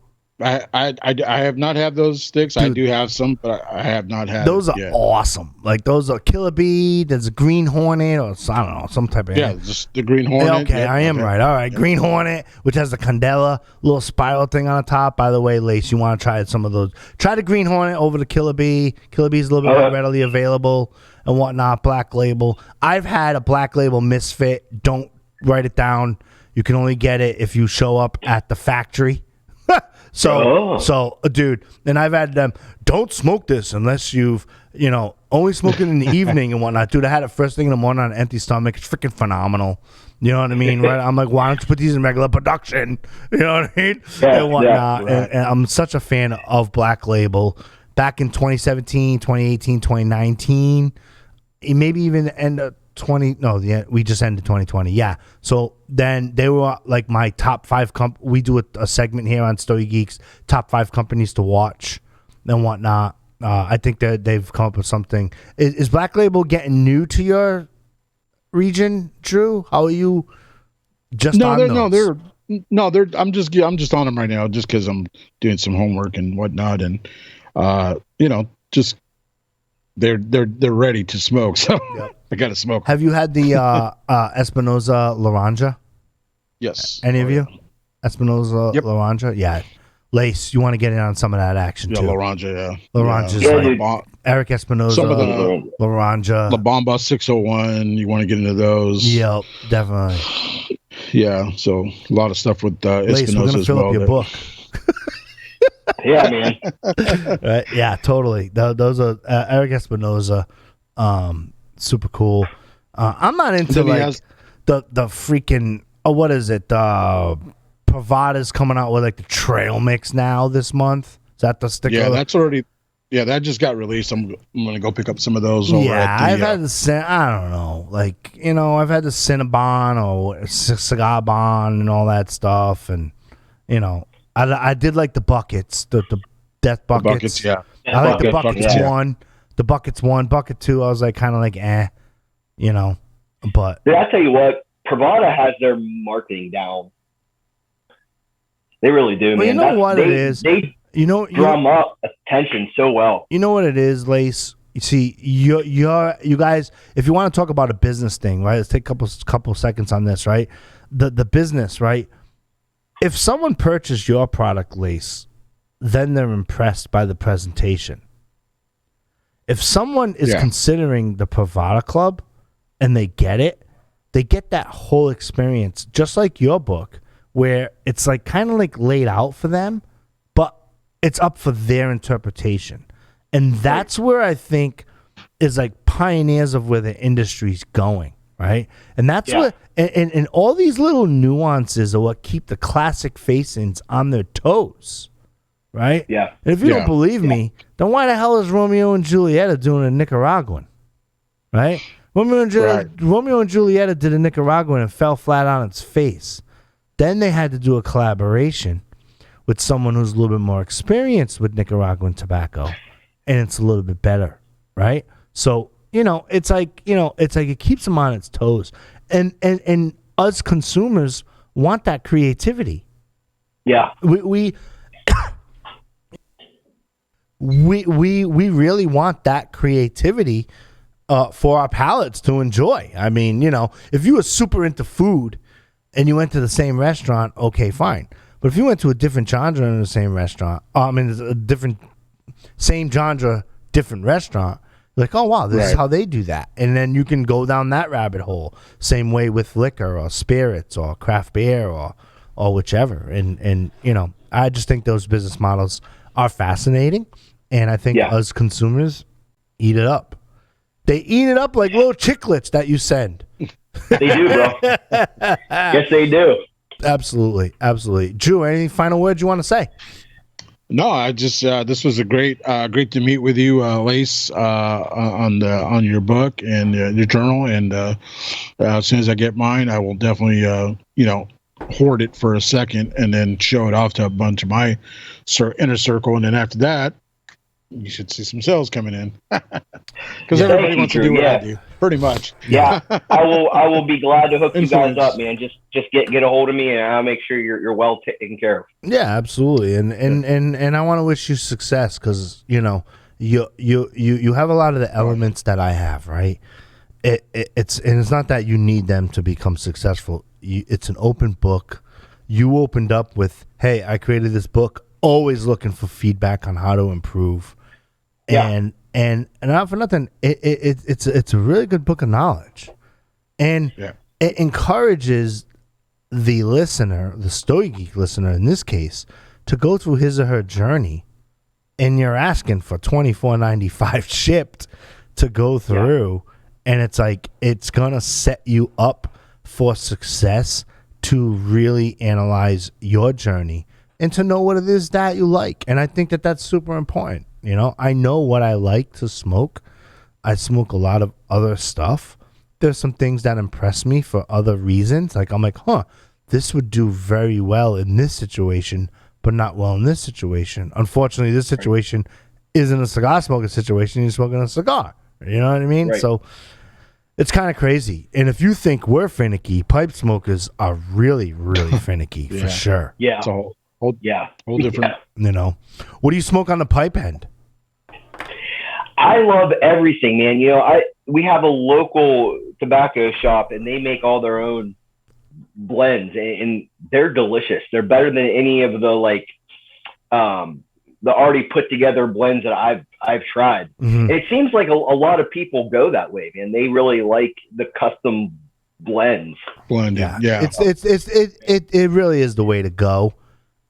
I have not had those sticks. Dude, I do have some, but I have not had those. Are awesome. Like, those are Killer Bee. There's a Green Hornet, or I don't know, some type of just the Green Hornet. Okay, I am right. All right, Green Hornet, which has the Candela little spiral thing on the top. By the way, Lace, you want to try some of those? Try the Green Hornet over the Killer Bee. Killer Bee is a little bit more readily available and whatnot. Black Label. I've had a Black Label Misfit. Don't write it down. You can only get it if you show up at the factory. So, dude, and I've had them, don't smoke this unless you've, you know, only smoke it in the evening and whatnot. Dude, I had it first thing in the morning on an empty stomach. It's freaking phenomenal. You know what I mean? Right? I'm like, why don't you put these in regular production? You know what I mean? Yeah, and whatnot. Yeah, right. And I'm such a fan of Black Label back in 2017, 2018, 2019, maybe even the end of we just ended 2020. Yeah. So then they were like my top 5 we do a segment here on Stogie Geeks, top 5 companies to watch and whatnot. I think that they've come up with something. Is Black Label getting new to your region, Drew? How are you just on those? I'm just on them right now just because I'm doing some homework and whatnot, and just they're ready to smoke, so yep. I gotta smoke. Have you had the Espinosa Laranja? Yes. Any of you? Espinosa Laranja? Yeah. Lace, you want to get in on some of that action too? Laranja, yeah. Laranja's like Eric Espinosa, some of the Laranja, La Bamba 601. You want to get into those? Yep, definitely. Yeah, so a lot of stuff with Lace, Espinosa we're gonna fill up your book. Yeah, man. Right? Yeah, totally. Those are Eric Espinosa, super cool. I'm not into like the freaking what is it? Pravada's coming out with like the trail mix now this month. Is that the sticker? Yeah, that's already. Yeah, that just got released. I'm gonna go pick up some of those. Over at the, I've had the I don't know, like I've had the Cinnabon or Cigar Bon and all that stuff, and I did like the buckets, the death buckets. The buckets, yeah. I like the buckets one, the buckets 1, bucket 2. I was like kind of like but dude, I tell you what, Pravada has their marketing down. They really do, man. You know what it is? They drum up attention so well. You know what it is, Lace? You see, you guys, if you want to talk about a business thing, right? Let's take a couple seconds on this, right? The business, right? If someone purchased your product, Lace, then they're impressed by the presentation. If someone is considering the Pravada Club and they get that whole experience, just like your book, where it's like kind of like laid out for them, but it's up for their interpretation. And that's where I think is like pioneers of where the industry's going, right? And that's what, and all these little nuances are what keep the classic facings on their toes, right? Yeah. And if you don't believe me, then why the hell is Romeo and Julieta doing a Nicaraguan, right? Romeo and Julieta did a Nicaraguan and fell flat on its face. Then they had to do a collaboration with someone who's a little bit more experienced with Nicaraguan tobacco, and it's a little bit better, right? So, it's like it keeps them on its toes. And us consumers want that creativity. Yeah. We really want that creativity for our palates to enjoy. I mean, if you were super into food and you went to the same restaurant, okay, fine. But if you went to a different genre in the same restaurant, same genre, different restaurant, like, oh, wow, this is how they do that. And then you can go down that rabbit hole. Same way with liquor or spirits or craft beer or whichever. And I just think those business models are fascinating. And I think us consumers eat it up. They eat it up like little chiclets that you send. They do, bro. Yes, they do. Absolutely. Drew, any final words you want to say? No, I just this was a great to meet with you, Lace, on your book and your journal. And as soon as I get mine, I will definitely hoard it for a second and then show it off to a bunch of my inner circle. And then after that, you should see some sales coming in because everybody wants to do what I do, pretty much. Yeah, I will be glad to hook you guys up, man. Just get a hold of me, and I'll make sure you're well taken care of. Yeah, absolutely. And I want to wish you success because you have a lot of the elements that I have, right? It's not that you need them to become successful. It's an open book. You opened up with, hey, I created this book, always looking for feedback on how to improve. Yeah. And not for nothing, it's a really good book of knowledge. And it encourages the listener, the Stogie Geek listener in this case, to go through his or her journey. And you're asking for $24.95 shipped to go through. Yeah. And it's like, it's going to set you up for success to really analyze your journey and to know what it is that you like. And I think that that's super important. You know, I know what I like to smoke. I smoke a lot of other stuff. There's some things that impress me for other reasons. Like, I'm like, this would do very well in this situation, but not well in this situation. Unfortunately, this situation isn't a cigar smoking situation. You're smoking a cigar. You know what I mean? Right. So it's kind of crazy. And if you think we're finicky, pipe smokers are really, really finicky for sure. Yeah. It's a whole different. You know, what do you smoke on the pipe end? I love everything, man. You know, we have a local tobacco shop, and they make all their own blends, and they're delicious. They're better than any of the the already put together blends that I've tried. Mm-hmm. And it seems like a lot of people go that way, man. They really like the custom blends. Blended, yeah. It really is the way to go.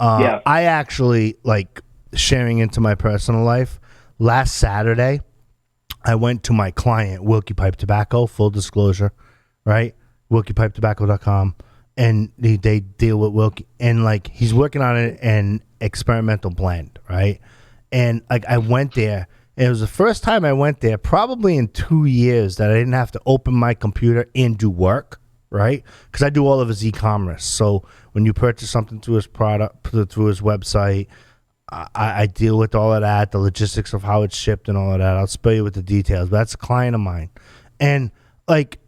Yeah. I actually like sharing into my personal life. Last Saturday, I went to my client, Wilkie Pipe Tobacco, full disclosure, right? WilkiePipeTobacco.com. And they deal with Wilkie. And, like, he's working on an experimental blend, right? And, like, I went there. And it was the first time I went there probably in 2 years that I didn't have to open my computer and do work, right? Because I do all of his e-commerce. So when you purchase something through his product, through his website, I deal with all of that, the logistics of how it's shipped and all of that. I'll spell you with the details, but that's a client of mine. And, like,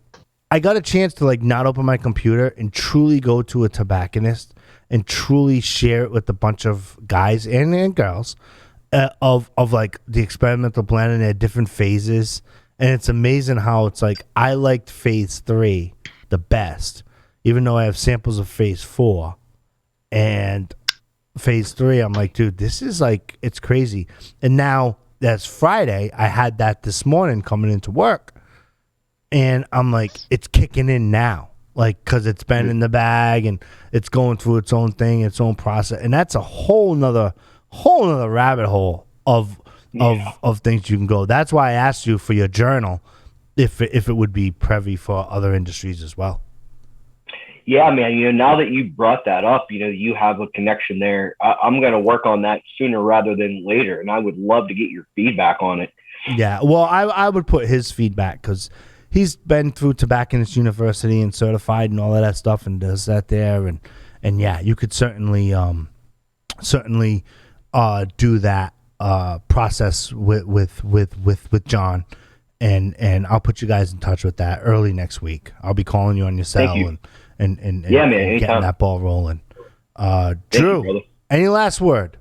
I got a chance to, like, not open my computer and truly go to a tobacconist and truly share it with a bunch of guys and girls of like, the experimental blend and their different phases. And it's amazing how it's like, I liked phase 3 the best, even though I have samples of phase 4. And phase 3, I'm like, dude, this is like, it's crazy. And now that's Friday. I had that this morning coming into work, and I'm like, it's kicking in now, like, because it's been in the bag and it's going through its own thing, its own process, and that's a whole nother rabbit hole of things you can go. That's why I asked you for your journal if it would be privy for other industries as well. Yeah, man. You know, now that you brought that up, you know, you have a connection there. I'm going to work on that sooner rather than later, and I would love to get your feedback on it. Yeah, well, I would put his feedback because he's been through Tobacconist University and certified and all of that stuff, and does that there, and yeah, you could certainly do that process with John, and I'll put you guys in touch with that early next week. I'll be calling you on your cell and yeah, man, and getting that ball rolling. Drew, you, any last word?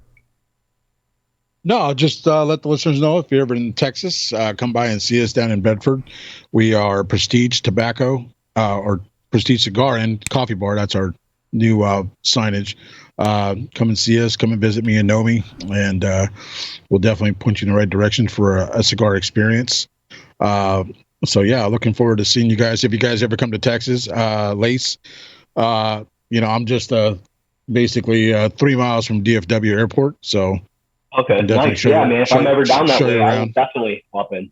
No, just let the listeners know if you're ever in Texas, come by and see us down in Bedford. We are Prestige Tobacco or Prestige Cigar and Coffee Bar. That's our new signage. Come and see us. Come and visit me and know me, and we'll definitely point you in the right direction for a cigar experience. So yeah, looking forward to seeing you guys. If you guys ever come to Texas, Lace, you know, I'm just basically 3 miles from DFW Airport. So okay, nice. Yeah, man. If I'm ever down that way, I will definitely pop in.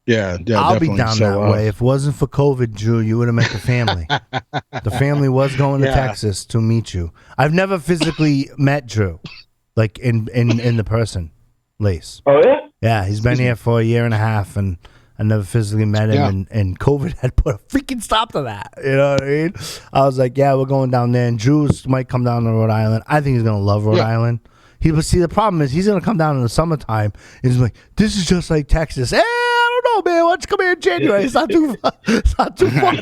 Yeah, I'll definitely. be down that way. If it wasn't for COVID, Drew, you would have met the family. The family was going to Texas to meet you. I've never physically met Drew, like in the person, Lace. Oh yeah. Yeah, he's been here for a year and a half, and I never physically met him, and COVID had put a freaking stop to that. You know what I mean? I was like, yeah, we're going down there, and Drew's might come down to Rhode Island. I think he's gonna love Rhode Island. See, the problem is he's gonna come down in the summertime. And he's like, this is just like Texas. I don't know, man. Why don't you come here in January? It's not too far. It's not too far.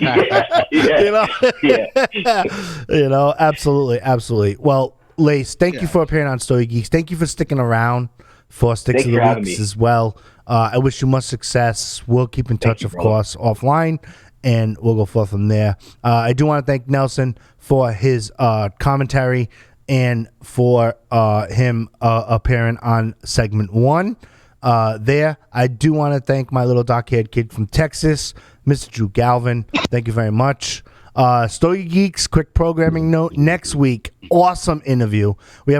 You know, absolutely. Well, Lace, thank you for appearing on Stogie Geeks. Thank you for sticking around for Sticks of the Weeks as well. I wish you much success. We'll keep in touch, of course, offline, and we'll go forth from there. I do want to thank Nelson for his commentary and for him appearing on segment 1 there. I do want to thank my little dark-haired kid from Texas, Mr. Drew Galvin. Thank you very much. Stogie Geeks, quick programming note. Next week, awesome interview. We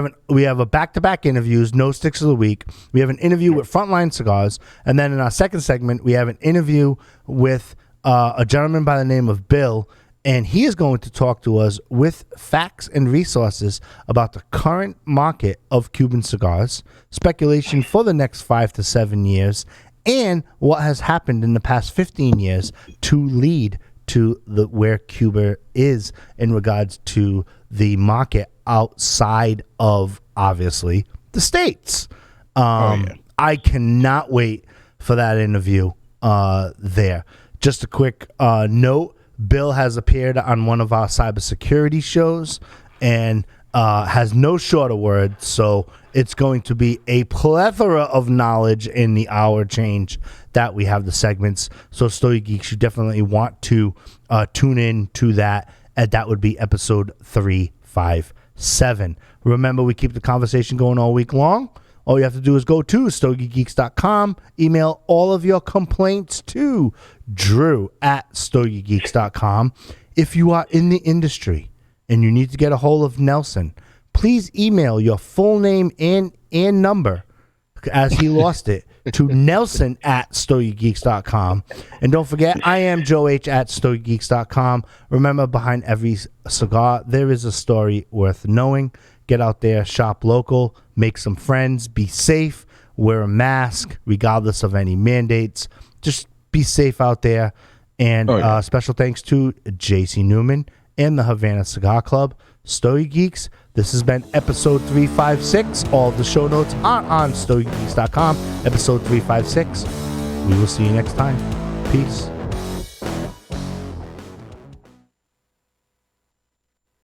have a back-to-back interviews, no Sticks of the Week. We have an interview with Frontline Cigars. And then in our second segment, we have an interview with a gentleman by the name of Bill. And he is going to talk to us with facts and resources about the current market of Cuban cigars, speculation for the next 5 to 7 years, and what has happened in the past 15 years to lead to where Cuba is in regards to the market outside of, obviously, the States. I cannot wait for that interview there. Just a quick note. Bill has appeared on one of our cybersecurity shows and has no shorter words, so it's going to be a plethora of knowledge in the hour change that we have the segments. So Stogie Geeks, you definitely want to tune in to that, and that would be episode 357. Remember, we keep the conversation going all week long. All you have to do is go to StogieGeeks.com, email all of your complaints to Drew@StogieGeeks.com. If you are in the industry and you need to get a hold of Nelson, please email your full name and number, as he lost it, to Nelson@StogieGeeks.com. And don't forget, I am Joe H@StogieGeeks.com. Remember, behind every cigar, there is a story worth knowing. Get out there, shop local, make some friends, be safe, wear a mask, regardless of any mandates. Just be safe out there. And special thanks to JC Newman and the Havana Cigar Club. Stogie Geeks, this has been episode 356. All of the show notes are on StogieGeeks.com. Episode 356. We will see you next time. Peace.